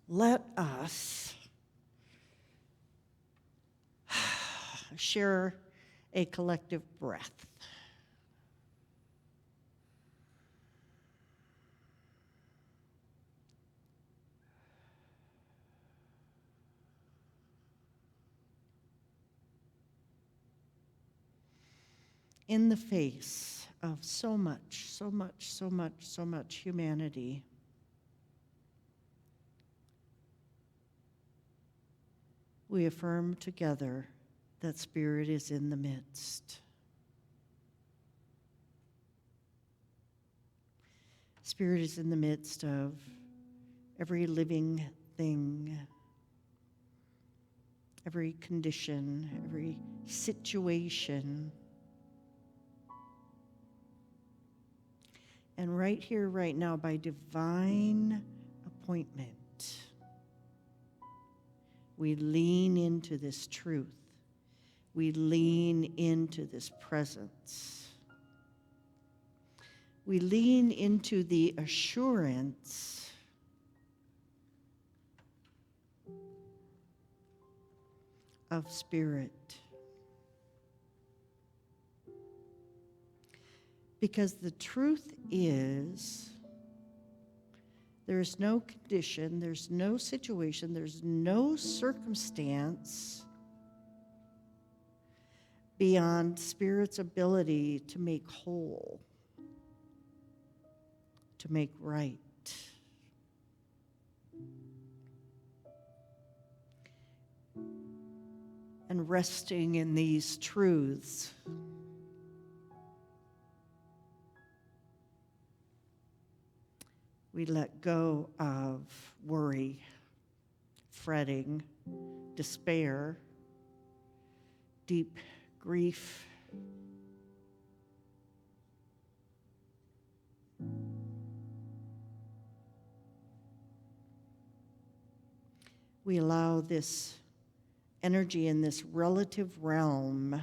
let us share a collective breath. In the face of so much humanity, we affirm together that Spirit is in the midst. Spirit is in the midst of every living thing, every condition, every situation. And right here, right now, by divine appointment, we lean into this truth. We lean into this presence. We lean into the assurance of Spirit. Because the truth is, there's no condition, there's no situation, there's no circumstance beyond Spirit's ability to make whole, to make right. And resting in these truths, we let go of worry, fretting, despair, deep grief. We allow this energy in this relative realm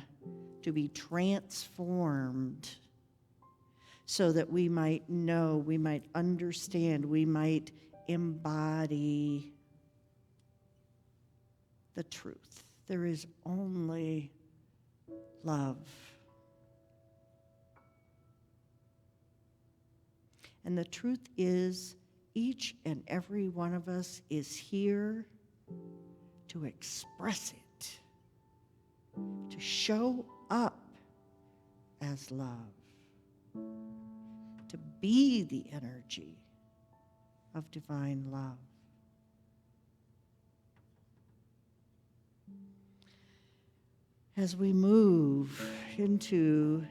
to be transformed so that we might know, we might understand, we might embody the truth. There is only love. And the truth is, each and every one of us is here to express it, to show up as love, to be the energy of divine love. As we move into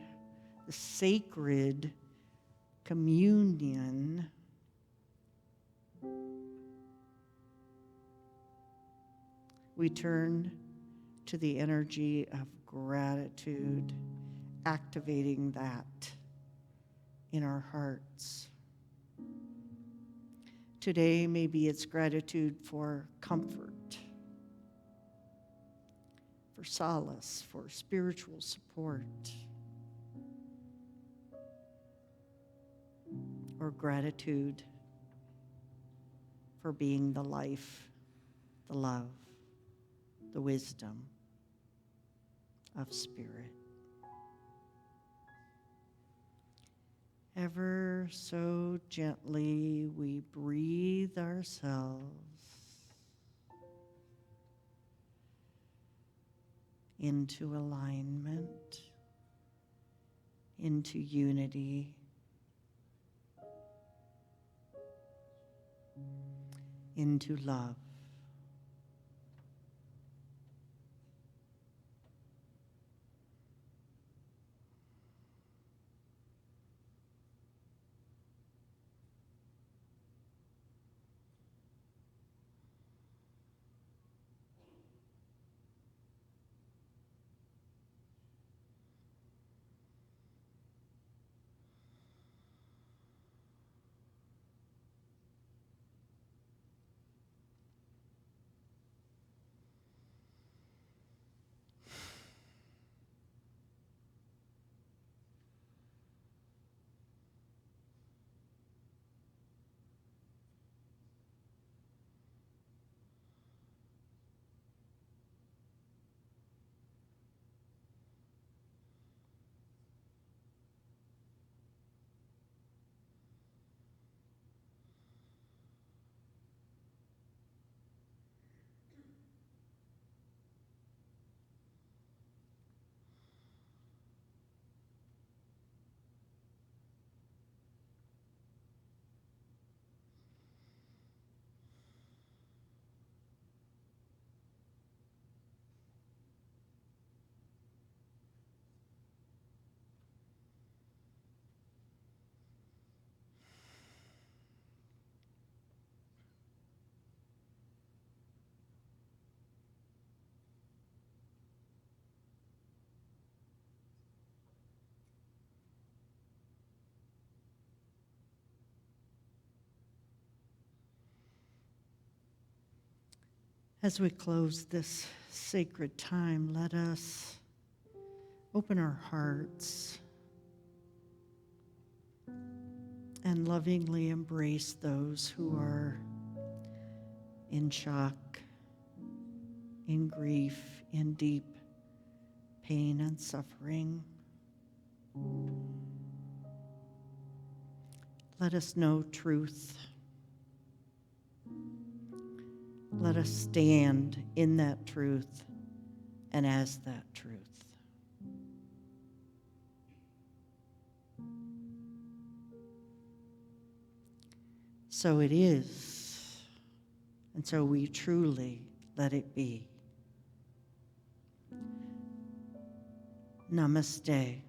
the sacred communion, we turn to the energy of gratitude, activating that in our hearts. Today, maybe it's gratitude for comfort, for solace, for spiritual support, or gratitude for being the life, the love, the wisdom of Spirit. Ever so gently, we breathe ourselves into alignment, into unity, into love. As we close this sacred time, let us open our hearts and lovingly embrace those who are in shock, in grief, in deep pain and suffering. Let us know truth. Let us stand in that truth and as that truth. So it is, and so we truly let it be. Namaste.